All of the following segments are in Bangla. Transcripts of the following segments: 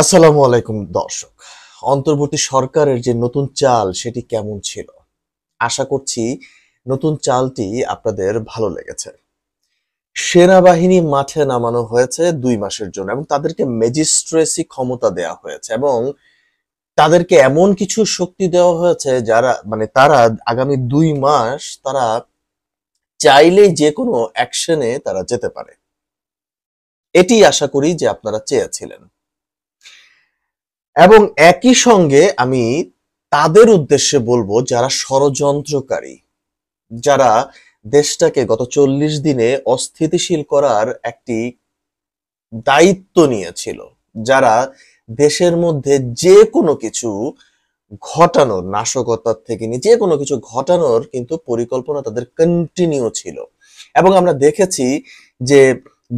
আসসালামু আলাইকুম দর্শক। অন্তর্বর্তী সরকারের যে নতুন চাল সেটি কেমন ছিল? আশা করছি নতুন চালটি আপনাদের ভালো লেগেছে। সেনাবাহিনী মাঠে নামানো হয়েছে ২ মাসের জন্য এবং তাদেরকে ম্যাজিস্ট্রেসি ক্ষমতা দেয়া হয়েছে এবং তাদেরকে এমন কিছু শক্তি দেওয়া হয়েছে যারা তারা আগামী ২ মাস তারা চাইলেই যেকোনো অ্যাকশনে তারা যেতে পারে। এটি আশা করি যে আপনারা চেয়েছিলেন। এবং একই সঙ্গে আমি তাদের উদ্দেশ্যে বলবো যারা ষড়যন্ত্রকারী, যারা দেশটাকে গত ৪০ দিনে অস্থিতিশীল করার একটি দায়িত্ব নিয়েছিল, যারা দেশের মধ্যে যে কোনো কিছু ঘটানোর, নাশকতার থেকে নিয়ে যে কোনো কিছু ঘটানোর কিন্তু পরিকল্পনা তাদের কন্টিনিউ ছিল। এবং আমরা দেখেছি যে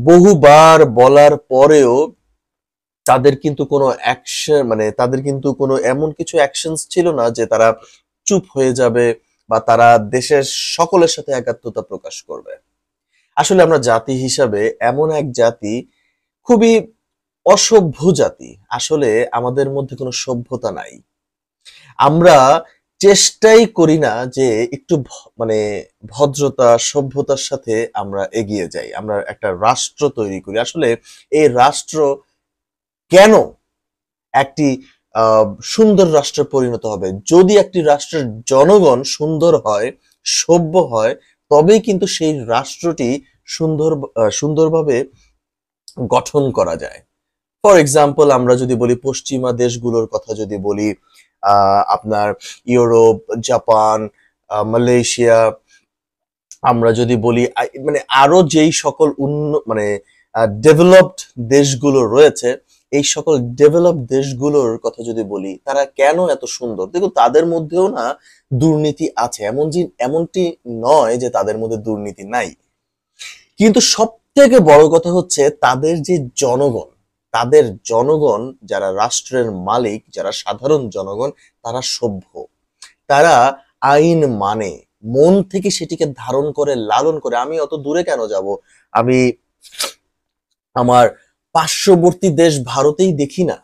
বহুবার বলার পরেও তাদের কিন্তু কোনো অ্যাকশন তাদের কিন্তু কোনো এমন কিছু অ্যাকশনস ছিল না যে তারা চুপ হয়ে যাবে বা তারা দেশের সকলের সাথে একাত্মতা প্রকাশ করবে। আসলে আমরা জাতি হিসাবে এমন এক জাতি, খুবই অসভ্য জাতি। আসলে আমাদের মধ্যে কোনো সভ্যতা নাই। আমরা চেষ্টাই করি না যে একটু ভদ্রতা, সভ্যতার সাথে আমরা এগিয়ে যাই। আমরা একটা রাষ্ট্র তৈরি করি। আসলে এই রাষ্ট্র কেন একটি সুন্দর রাষ্ট্রে পরিণত হবে? যদি একটি রাষ্ট্রের জনগণ সুন্দর হয়, সভ্য হয়, তবেই কিন্তু সেই রাষ্ট্রটি সুন্দরভাবে গঠন করা যায়। ফর এক্সাম্পল আমরা যদি বলি পশ্চিমা দেশগুলোর কথা, যদি বলি আপনার ইউরোপ, জাপান, মালয়েশিয়া, আমরা যদি বলি আরো যেই সকল ডেভেলপড দেশগুলো রয়েছে, এই সকল ডেভেলপ দেশগুলোর কথা যদি বলি, তারা কেন এত সুন্দর? দেখুন, তাদের মধ্যেও না দুর্নীতি আছে, এমনটি নয় যে তাদের মধ্যে দুর্নীতি নাই। কিন্তু সব থেকে বড় কথা হচ্ছে তাদের জনগণ যারা রাষ্ট্রের মালিক, যারা সাধারণ জনগণ, তারা সভ্য, তারা আইন মানে, মন থেকে সেটিকে ধারণ করে, লালন করে। আমি অত দূরে কেন যাব? আমি আমার পার্শ্ববর্তী দেশ ভারতেই দেখি না।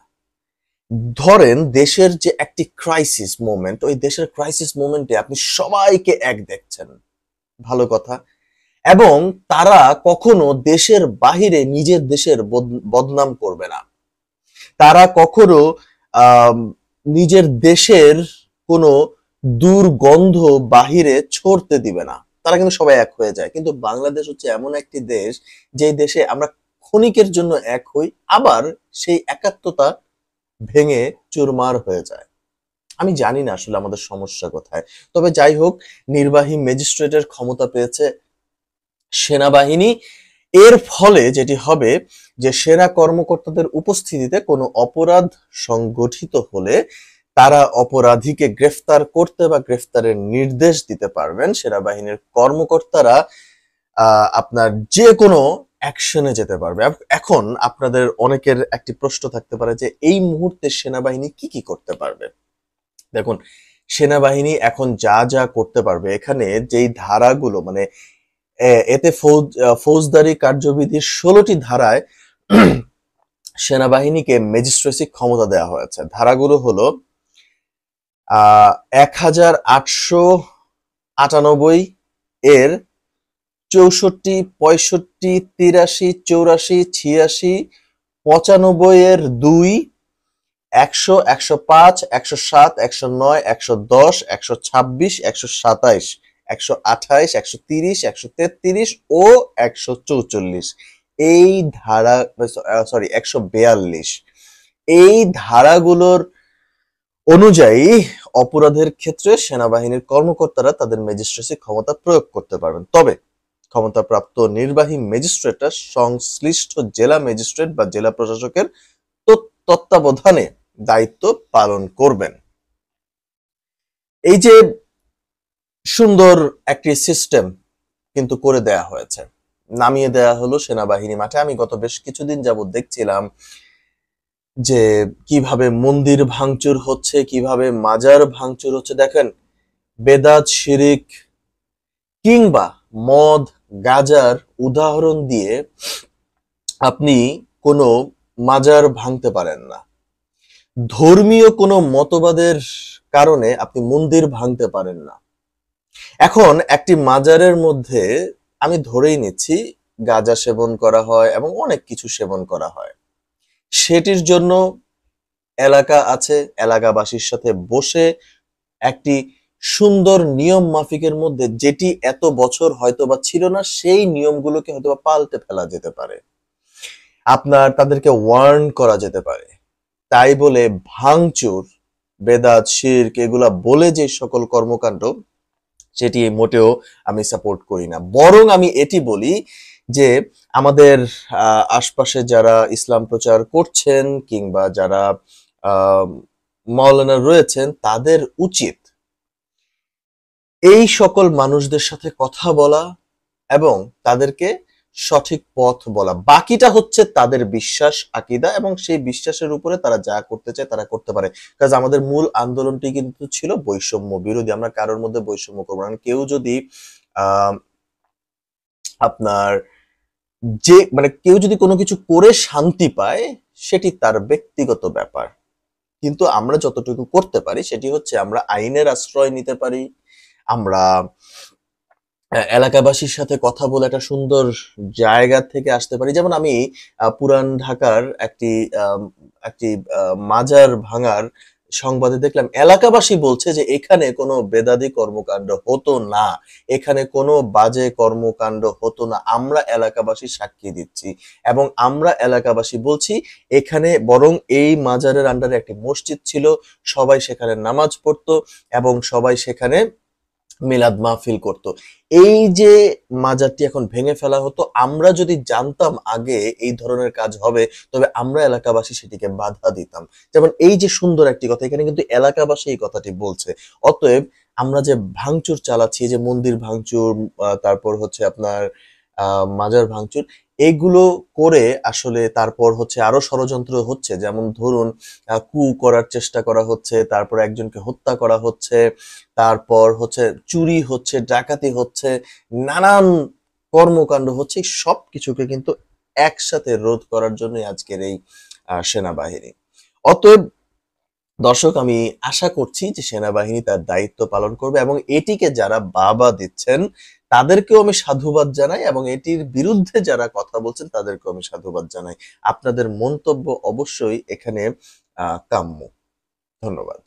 ধরেন দেশের যে একটি ক্রাইসিস মোমেন্ট, ওই দেশের ক্রাইসিস মোমেন্টে আপনি সবাইকে এক দেখছেন, ভালো কথা। এবং তারা কখনো দেশের বাহিরে নিজের দেশের বদনাম করবে না। তারা কখনো আহ নিজের দেশের কোনো দুর্গন্ধ বাহিরে ছড়তে দিবে না। তারা কিন্তু সবাই এক হয়ে যায়। কিন্তু বাংলাদেশ হচ্ছে এমন একটি দেশ, যে দেশে আমরা ক্ষণিকের জন্য এক হই, আবার সেই একাত্মতা ভেঙে চুরমার হয়ে যায়। আমি জানি না আসলে আমাদের সমস্যা কোথায়। তবে যাই হোক, নির্বাহী ম্যাজিস্ট্রেটের ক্ষমতা পেয়েছে সেনাবাহিনী। এর ফলে যেটি হবে যে সেনা কর্মকর্তাদের উপস্থিতিতে কোনো অপরাধ সংগঠিত হলে তারা অপরাধীকে গ্রেফতার করতে বা গ্রেফতারের নির্দেশ দিতে পারবেন। সেনাবাহিনীর কর্মকর্তারা আপনার যে কোনো অ্যাকশনে যেতে পারবে। এখন আপনাদের অনেকের একটি প্রশ্ন থাকতে পারে যে এই মুহূর্তে সেনাবাহিনী কি কি করতে পারবে? দেখুন, সেনাবাহিনী এখন যা যা করতে পারবে, এখানে যেই ধারাগুলো এতে ফৌজদারি কার্যবিধির ১৬টি ধারায় সেনাবাহিনীকে ম্যাজিস্ট্রেসি ক্ষমতা দেওয়া হয়েছে। ধারাগুলো হলো ১৮৯৮ এর ৬৪, ৬৫, ৮৩, ৮৪, ৮৬, ৯৫ এর ২, ১০০, ১০৫, ১০৭, ১০৯, ১১০, ১২৬, ১২৭, ১২৮, ১৩০, ১৩৩ ও ১৪৪। এই ধারা, সরি, ১৪২, এই ধারাগুলোর অনুযায়ী অপরাধের ক্ষেত্রে সেনাবাহিনীর কর্মকর্তারা তাদের ম্যাজিস্ট্রেসি ক্ষমতা প্রয়োগ করতে পারবেন। তবে ক্ষমতাপ্রাপ্ত নির্বাহী ম্যাজিস্ট্রেটরা সংশ্লিষ্ট জেলা ম্যাজিস্ট্রেট বা জেলা প্রশাসকের তত্ত্বাবধানে দায়িত্ব পালন করবেন। এই যে সুন্দর একটি সিস্টেম কিন্তু করে দেয়া হয়েছে, নামিয়ে দেয়া হলো সেনাবাহিনী মাঠে। আমি গত বেশ কিছুদিন যাবত দেখছিলাম যে কিভাবে মন্দির ভাঙচুর হচ্ছে, কিভাবে মাজার ভাঙচুর হচ্ছে। দেখেন, বেদাত, শিরিক কিংবা মদ, গাজার উদাহরণ দিয়ে আপনি কোনো মাজার ভাঙতে পারেন না। ধর্মীয় কোনো মতবাদের কারণে আপনি মন্দির ভাঙতে পারেন না। এখন একটি মাজারের মধ্যে আমি ধরেই নিচ্ছি গাঁজা সেবন করা হয় এবং অনেক কিছু সেবন করা হয়। সেটির জন্য এলাকা আছে, এলাকাবাসীর সাথে বসে একটি সুন্দর নিয়ম মাফিকের মধ্যে যেটি এত বছর হয়তোবা ছিল না, সেই নিয়মগুলোকে হয়তোবা পাল্টে ফেলা যেতে পারে। আপনার তাদেরকে ওয়ার্ন করা যেতে পারে। তাই বলে ভাঙচুর, বেদাত, শিরক এগুলা বলে যে সকল কর্মকাণ্ড, সেটি মোটেও আমি সাপোর্ট করি না। বরং আমি এটি বলি যে আমাদের আশপাশে যারা ইসলাম প্রচার করছেন কিংবা যারা আহ মাওলানা রয়েছেন, তাদের উচিত এই সকল মানুষদের সাথে কথা বলা এবং তাদেরকে সঠিক পথ বলা। বাকিটা হচ্ছে তাদের বিশ্বাস, আকীদা, এবং সেই বিশ্বাসের উপরে তারা যা করতে চায় তারা করতে পারে। কাজ আমাদের মূল আন্দোলনটি কিন্তু ছিল বৈষম্য বিরোধী। আমরা কারোর মধ্যে বৈষম্য করবো না। কেউ যদি আহ আপনার কেউ যদি কোনো কিছু করে শান্তি পায়, সেটি তার ব্যক্তিগত ব্যাপার। কিন্তু আমরা যতটুকু করতে পারি সেটি হচ্ছে আমরা আইনের আশ্রয় নিতে পারি, আমরা এলাকাবাসীর সাথে কথা বলে একটা সুন্দর জায়গা থেকে আসতে পারি। যেমন আমি পুরান ঢাকার একটি মাজার ভাঙার সংবাদে দেখলাম এলাকাবাসী বলছে যে এখানে কোনো বেদাদি কর্মকাণ্ড হতো না, এখানে কোনো বাজে কর্মকাণ্ড হতো না। আমরা এলাকাবাসী সাক্ষী দিচ্ছি এবং আমরা এলাকাবাসী বলছি এখানে বরং এই মাজারের আন্ডারে একটি মসজিদ ছিল, সবাই সেখানে নামাজ পড়তো এবং সবাই সেখানে মিলাদ মাহফিল করত। এই যে মাজারটি এখন ভেঙে ফেলা হতো, আমরা যদি জানতাম আগে এই ধরনের কাজ হবে, তবে আমরা এলাকাবাসী সেটিকে বাধা দিতাম। যেমন এই যে সুন্দর একটি কথা, এখানে কিন্তু এলাকাবাসী এই কথাটি বলছে। অতএব আমরা যে ভাঙচুর চালাচ্ছি, যে মন্দির ভাঙচুর, তারপর হচ্ছে আপনার মাজার ভাঙচুর, এগুলো করে আসলে তারপর হচ্ছে আরো ষড়যন্ত্র হচ্ছে। যেমন ধরুন কু করার চেষ্টা করা হচ্ছে, তারপর একজনকে হত্যা করা হচ্ছে, তারপর হচ্ছে চুরি হচ্ছে, ডাকাতি হচ্ছে, নানান কর্মকাণ্ড হচ্ছে। সব কিছুকে কিন্তু একসাথে রোধ করার জন্য আজকের এই সেনাবাহিনী। অতএব দর্শক, আমি আশা করছি যে সেনাবাহিনী তার দায়িত্ব পালন করবে এবং এটিকে যারা বাবা দিচ্ছেন তাদেরকেও আমি সাধুবাদ জানাই এবং এটির বিরুদ্ধে যারা কথা বলছেন তাদেরকেও আমি সাধুবাদ জানাই। আপনাদের মন্তব্য অবশ্যই এখানে কাম্য। ধন্যবাদ।